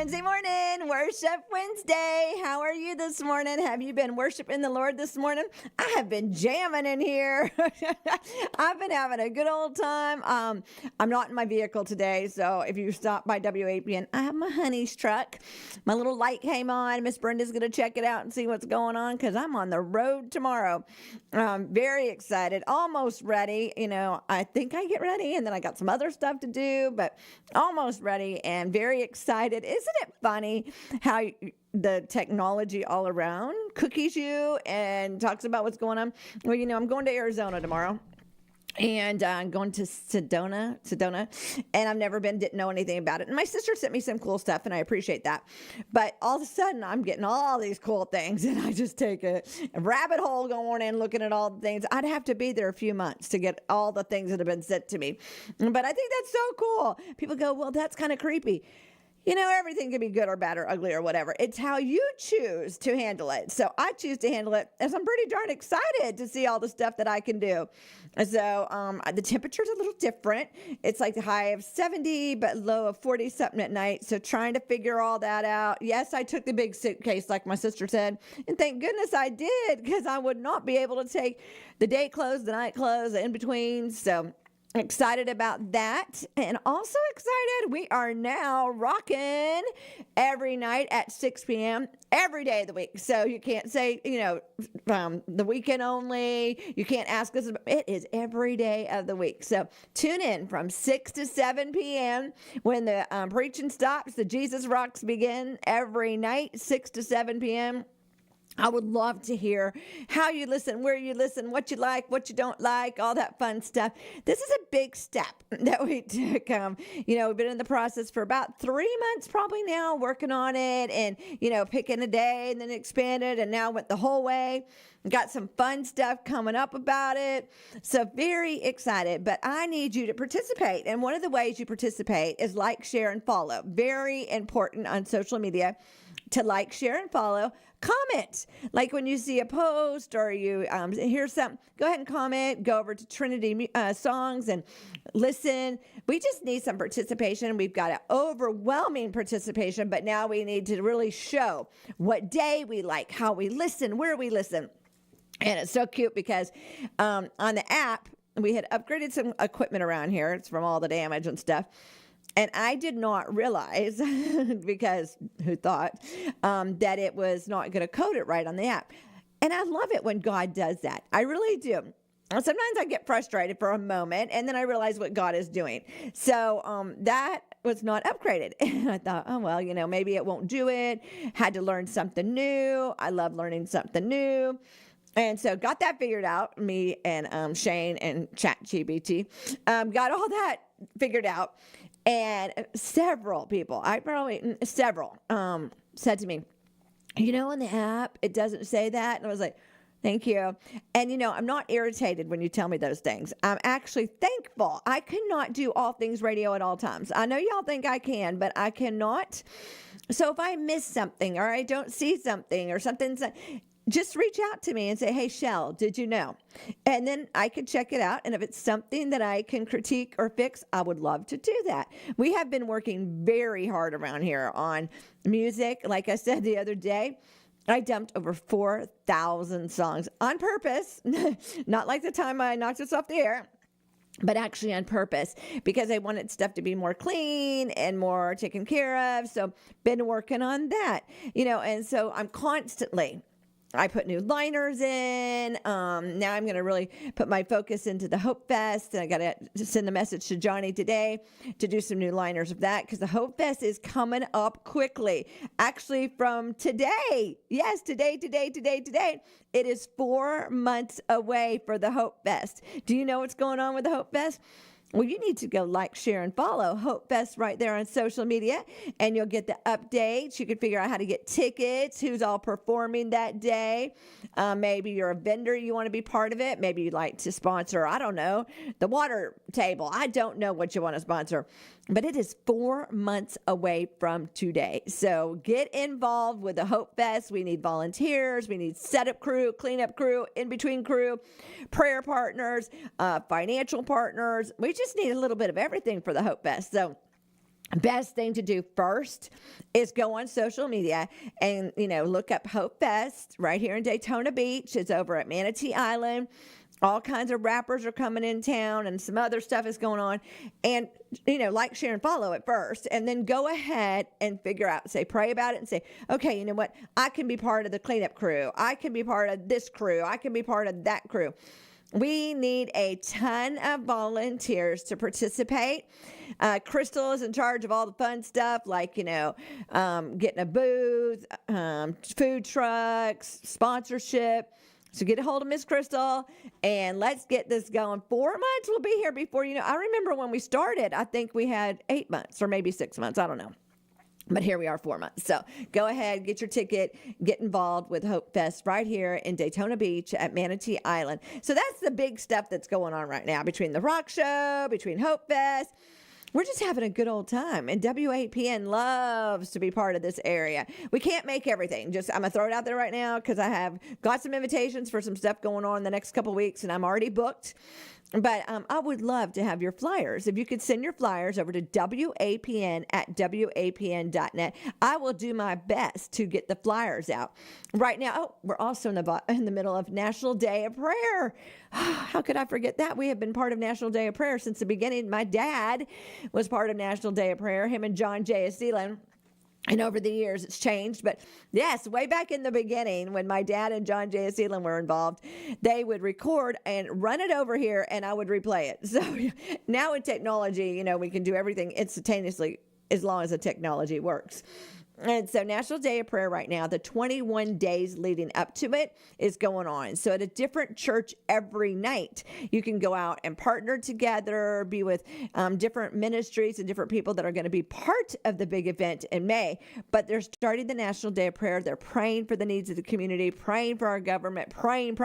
Wednesday morning, Worship Wednesday. How are you this morning? Have you been worshiping the Lord this morning? I have been jamming in here. I've been having a good old time. I'm not in my vehicle today, so if you stop by WAPN, I have my honey's truck. My little light came on. Miss Brenda's going to check it out and see what's going on because I'm on the road tomorrow. I'm very excited, almost ready. I think I get ready and then I got some other stuff to do, but almost ready and very excited. Isn't it funny how the technology all around cookies you and talks about what's going on? Well, I'm going to Arizona tomorrow. And I'm going to Sedona, and I've never been, didn't know anything about it. And my sister sent me some cool stuff, and I appreciate that. But all of a sudden, I'm getting all these cool things, and I just take a rabbit hole going and looking at all the things. I'd have to be there a few months to get all the things that have been sent to me. But I think that's so cool. People go, well, that's kind of creepy. Everything can be good or bad or ugly or whatever. It's how you choose to handle it. So I choose to handle it as I'm pretty darn excited to see all the stuff that I can do. So the temperature's a little different. It's like the high of 70, but low of 40 something at night. So trying to figure all that out. Yes, I took the big suitcase like my sister said. And thank goodness I did because I would not be able to take the day clothes, the night clothes, the in between. So excited about that, and also excited we are now rocking every night at 6 p.m. every day of the week. So you can't say, the weekend only. You can't ask us. It is every day of the week. So tune in from 6 to 7 p.m. when the preaching stops. The Jesus Rocks begin every night, 6 to 7 p.m. I would love to hear how you listen, where you listen, what you like, what you don't like, all that fun stuff. This is a big step that we took. We've been in the process for about 3 months probably now, working on it and, picking a day and then expanded and now went the whole way. Got some fun stuff coming up about it. So very excited, but I need you to participate. And one of the ways you participate is like, share, and follow. Very important on social media to like, share, and follow. Comment. Like when you see a post or you hear something, go ahead and comment. Go over to Trinity Songs and listen. We just need some participation. We've got an overwhelming participation, but now we need to really show what day we like, how we listen, where we listen. And it's so cute because on the app, we had upgraded some equipment around here. It's from all the damage and stuff. And I did not realize, because who thought, that it was not going to code it right on the app. And I love it when God does that. I really do. Sometimes I get frustrated for a moment, and then I realize what God is doing. So that was not upgraded. And I thought, oh, well, maybe it won't do it. Had to learn something new. I love learning something new. And so got that figured out, me and Shane and ChatGPT, got all that figured out. And several people, said to me, on the app, it doesn't say that. And I was like, thank you. And, I'm not irritated when you tell me those things. I'm actually thankful. I cannot do all things radio at all times. I know y'all think I can, but I cannot. So if I miss something or I don't see something or something's... just reach out to me and say, hey, Shell, did you know? And then I can check it out. And if it's something that I can critique or fix, I would love to do that. We have been working very hard around here on music. Like I said the other day, I dumped over 4,000 songs on purpose. Not like the time I knocked us off the air, but actually on purpose because I wanted stuff to be more clean and more taken care of. So been working on that, and so I'm constantly... I put new liners in. Now I'm going to really put my focus into the Hope Fest. And I got to send the message to Johnny today to do some new liners of that because the Hope Fest is coming up quickly. Actually, from today. Yes, today. It is 4 months away for the Hope Fest. Do you know what's going on with the Hope Fest? Well, you need to go like, share, and follow Hope Fest right there on social media, and you'll get the updates. You can figure out how to get tickets, who's all performing that day. Maybe you're a vendor, you want to be part of it. Maybe you'd like to sponsor, I don't know, the water table. I don't know what you want to sponsor, but it is 4 months away from today. So get involved with the Hope Fest. We need volunteers. We need setup crew, cleanup crew, in-between crew, prayer partners, financial partners. We just need a little bit of everything for the Hope Fest. So best thing to do first is go on social media and, look up Hope Fest right here in Daytona Beach. It's over at Manatee Island. All kinds of rappers are coming in town and some other stuff is going on. And, like, share, and follow it first. And then go ahead and figure out, pray about it and say, okay, you know what? I can be part of the cleanup crew. I can be part of this crew. I can be part of that crew. We need a ton of volunteers to participate. Crystal is in charge of all the fun stuff, like, getting a booth, food trucks, sponsorship. So get a hold of Miss Crystal and let's get this going. 4 months we'll be here before, I remember when we started, I think we had 8 months or maybe 6 months. I don't know. But here we are, 4 months. So go ahead, get your ticket, get involved with Hope Fest right here in Daytona Beach at Manatee Island. So that's the big stuff that's going on right now between the rock show, between Hope Fest. We're just having a good old time. And WAPN loves to be part of this area. We can't make everything. I'm going to throw it out there right now because I have got some invitations for some stuff going on in the next couple of weeks, and I'm already booked. But I would love to have your flyers. If you could send your flyers over to WAPN at WAPN.net, I will do my best to get the flyers out. Right now, we're also in the middle of National Day of Prayer. How could I forget that? We have been part of National Day of Prayer since the beginning. My dad was part of National Day of Prayer, him and John J. Sealand. And over the years, it's changed. But yes, way back in the beginning, when my dad and John J. Sealand were involved, they would record and run it over here, and I would replay it. So now with technology, we can do everything instantaneously as long as the technology works. And so National Day of Prayer right now, the 21 days leading up to it is going on. So at a different church every night, you can go out and partner together, be with different ministries and different people that are going to be part of the big event in May. But they're starting the National Day of Prayer. They're praying for the needs of the community, praying for our government, praying.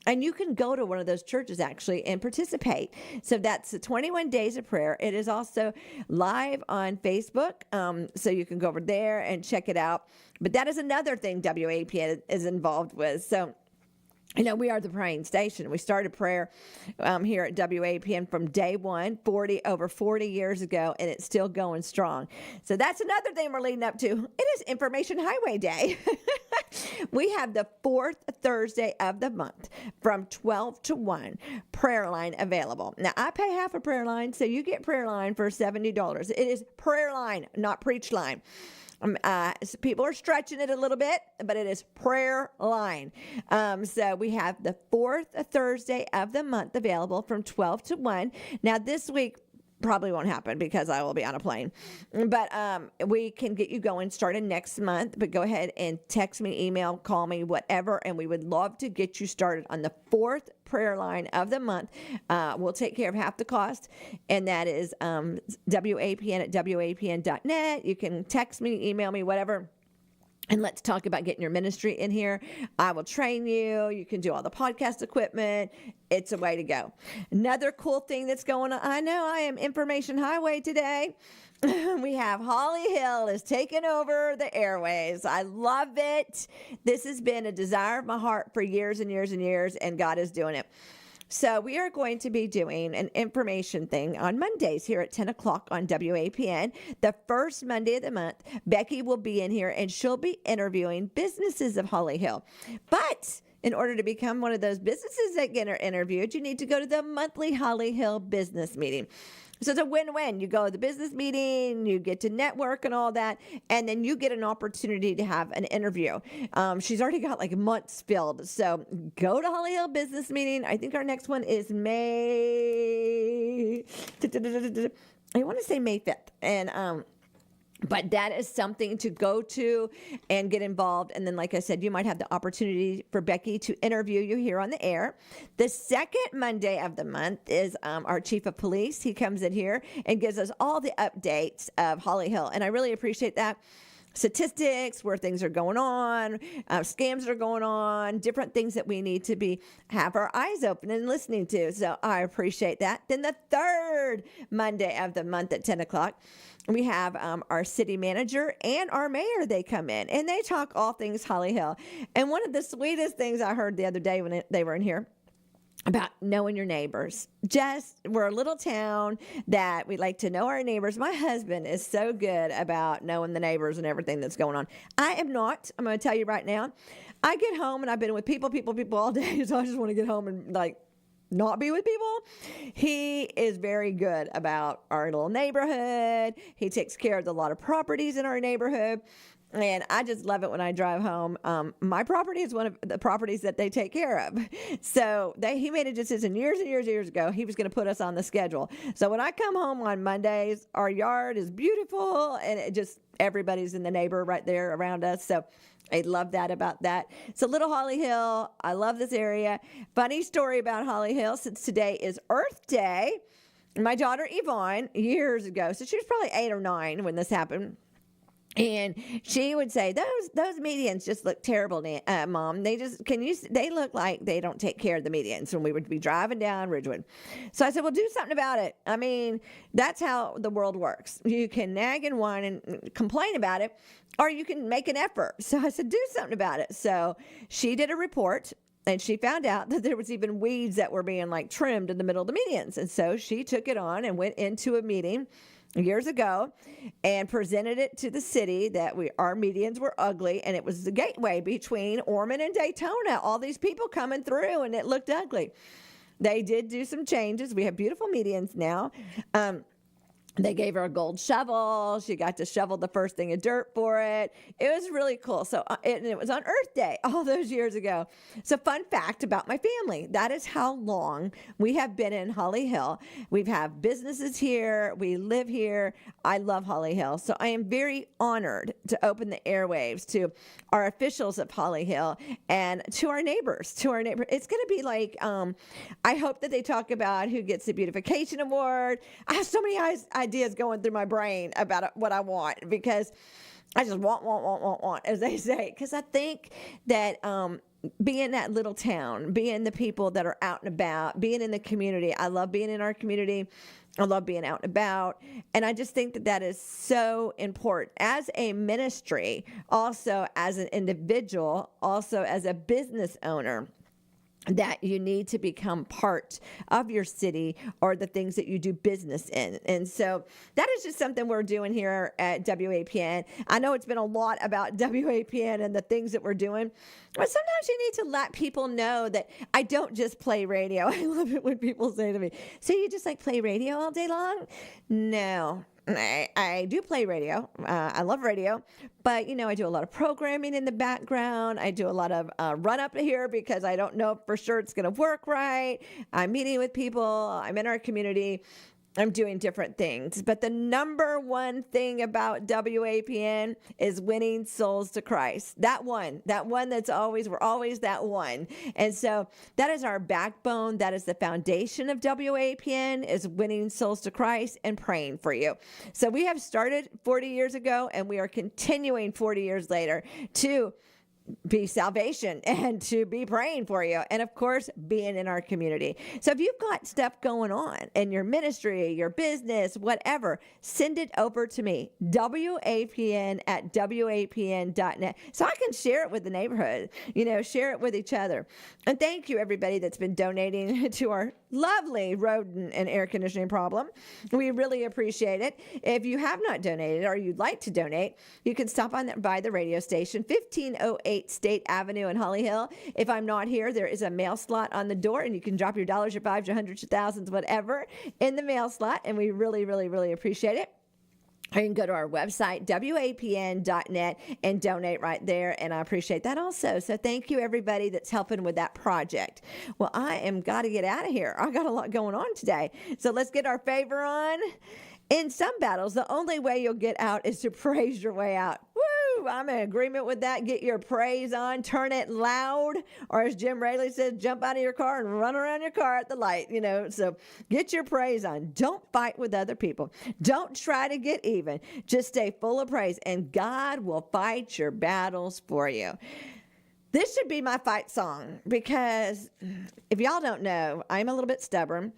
And you can go to one of those churches actually and participate. So that's the 21 days of prayer. It is also live on Facebook. So you can go over there and check it out. But that is another thing WAPN is involved with. So, we are the praying station. We started prayer here at WAPN from day one, over 40 years ago, and it's still going strong. So that's another thing we're leading up to. It is Information Highway Day. We have the 4th Thursday of the month from 12 to 1 prayer line available. Now, I pay half a prayer line, so you get prayer line for $70. It is prayer line, not preach line. People are stretching it a little bit, but it is prayer line. So we have the 4th Thursday of the month available from 12 to 1. Now, this week probably won't happen because I will be on a plane. But we can get you going starting next month. But go ahead and text me, email, call me, whatever. And we would love to get you started on the 4th prayer line of the month. We'll take care of half the cost. And that is WAPN at WAPN.net. You can text me, email me, whatever. And let's talk about getting your ministry in here. I will train you. You can do all the podcast equipment. It's a way to go. Another cool thing that's going on. I know I am Information Highway today. We have Holly Hill is taking over the airways. I love it. This has been a desire of my heart for years and years and years, and God is doing it. So we are going to be doing an information thing on Mondays here at 10 o'clock on WAPN. The first Monday of the month, Becky will be in here and she'll be interviewing businesses of Holly Hill. But in order to become one of those businesses that get interviewed, you need to go to the monthly Holly Hill business meeting. So it's a win-win. You go to the business meeting, you get to network and all that, and then you get an opportunity to have an interview. She's already got like months filled. So go to Holly Hill business meeting. I think our next one is May. I want to say May 5th. And but that is something to go to and get involved. And then, like I said, you might have the opportunity for Becky to interview you here on the air. The second Monday of the month is our chief of police. He comes in here and gives us all the updates of Holly Hill. And I really appreciate that. Statistics, where things are going on, scams are going on, different things that we need to have our eyes open and listening to. So I appreciate that. Then the third Monday of the month at 10 o'clock, we have our city manager and our mayor. They come in and they talk all things Holly Hill. And one of the sweetest things I heard the other day when they were in here, about knowing your neighbors. We're a little town that we like to know our neighbors. My husband is so good about knowing the neighbors and everything that's going on. I am not. I'm going to tell you right now. I get home and I've been with people all day, so I just want to get home and not be with people. He is very good about our little neighborhood. He takes care of a lot of properties in our neighborhood. And I just love it when I drive home. My property is one of the properties that they take care of. So he made a decision years and years ago. He was going to put us on the schedule. So when I come home on Mondays, our yard is beautiful, and everybody's in the neighbor right there around us. So I love that about that. So Little Holly Hill, I love this area. Funny story about Holly Hill, since today is Earth Day. My daughter Yvonne, years ago, so she was probably 8 or 9 when this happened. And she would say, those medians just look terrible, Mom. They look like they don't take care of the medians when we would be driving down Ridgewood. So I said, well, do something about it. I mean, that's how the world works. You can nag and whine and complain about it, or you can make an effort. So I said, do something about it. So she did a report, and she found out that there was even weeds that were being trimmed in the middle of the medians. And so she took it on and went into a meeting years ago and presented it to the city that our medians were ugly, and it was the gateway between Ormond and Daytona. All these people coming through, and it looked ugly. They did do some changes. We have beautiful medians now. They gave her a gold shovel. She got to shovel the first thing of dirt for it. It was really cool. So it was on Earth Day all those years ago. So fun fact about my family. That is how long we have been in Holly Hill. We have businesses here. We live here. I love Holly Hill. So I am very honored to open the airwaves to our officials of Holly Hill and to our neighbors. It's going to be I hope that they talk about who gets the beautification award. I have so many ideas going through my brain about what I want, because I just want, as they say. Because I think that being that little town, being the people that are out and about, being in the community. I love being in our community. I love being out and about. And I just think that is so important as a ministry, also as an individual, also as a business owner, that you need to become part of your city or the things that you do business in. And so that is just something we're doing here at WAPN. I know it's been a lot about WAPN and the things that we're doing, but sometimes you need to let people know that I don't just play radio. I love it when people say to me, so you just play radio all day long? No. I do play radio. I love radio, but I do a lot of programming in the background. I do a lot of run up here because I don't know for sure it's going to work right. I'm meeting with people. I'm in our community. I'm doing different things. But the number one thing about WAPN is winning souls to Christ. That one we're always that one. And so that is our backbone. That is the foundation of WAPN, is winning souls to Christ and praying for you. So we have started 40 years ago, and we are continuing 40 years later to be salvation and to be praying for you, and of course being in our community. So if you've got stuff going on in your ministry, your business, whatever, send it over to me, WAPN@WAPN.net, so I can share it with the neighborhood, share it with each other. And thank you everybody that's been donating to our lovely rodent and air conditioning problem. We really appreciate it. If you have not donated or you'd like to donate, you can stop by the radio station, 1508 State Avenue in Holly Hill. If I'm not here, there is a mail slot on the door, and you can drop your dollars, your fives, your hundreds, your thousands, whatever, in the mail slot, and we really, really, really appreciate it. You can go to our website, WAPN.net, and donate right there, and I appreciate that also. So thank you, everybody that's helping with that project. Well, I am got to get out of here. I got a lot going on today. So let's get our favor on. In some battles, the only way you'll get out is to praise your way out. Woo! I'm in agreement with that. Get your praise on. Turn it loud. Or as Jim Raley says, jump out of your car and run around your car at the light. So get your praise on. Don't fight with other people. Don't try to get even. Just stay full of praise, and God will fight your battles for you. This should be my fight song, because if y'all don't know, I'm a little bit stubborn.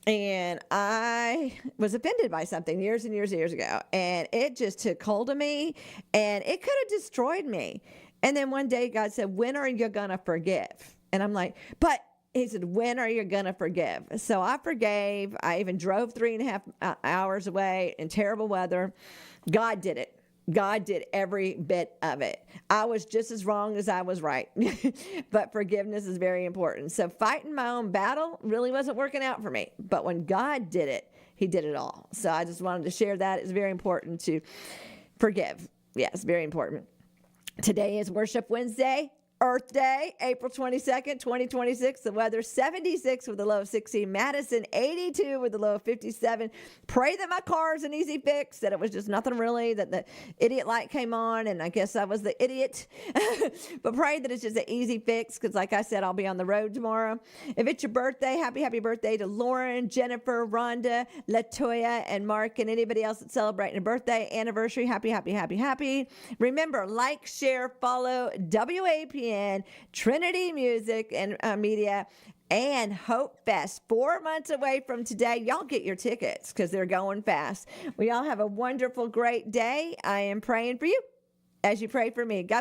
And I was offended by something years and years ago, and it just took hold of me, and it could have destroyed me. And then one day God said, when are you going to forgive? And I'm like, but he said, when are you going to forgive? So I forgave. I even drove 3.5 hours away in terrible weather. God did it. God did every bit of it. I was just as wrong as I was right. But forgiveness is very important. So fighting my own battle really wasn't working out for me. But when God did it, he did it all. So I just wanted to share that. It's very important to forgive. Yes, very important. Today is Worship Wednesday. Earth Day, April 22nd, 2026. The weather 76 with a low of 16. Madison 82 with a low of 57. Pray that my car is an easy fix, that it was just nothing really, that the idiot light came on and I guess I was the idiot. But pray that it's just an easy fix because like I said, I'll be on the road tomorrow. If it's your birthday, happy birthday to Lauren, Jennifer, Rhonda, Latoya, and Mark, and anybody else that's celebrating a birthday, anniversary. Happy. Remember, like, share, follow WAPN, Trinity Music and Media, and Hope Fest. 4 months away from today. Y'all get your tickets because they're going fast. We all have a wonderful, great day. I am praying for you as you pray for me. God bless.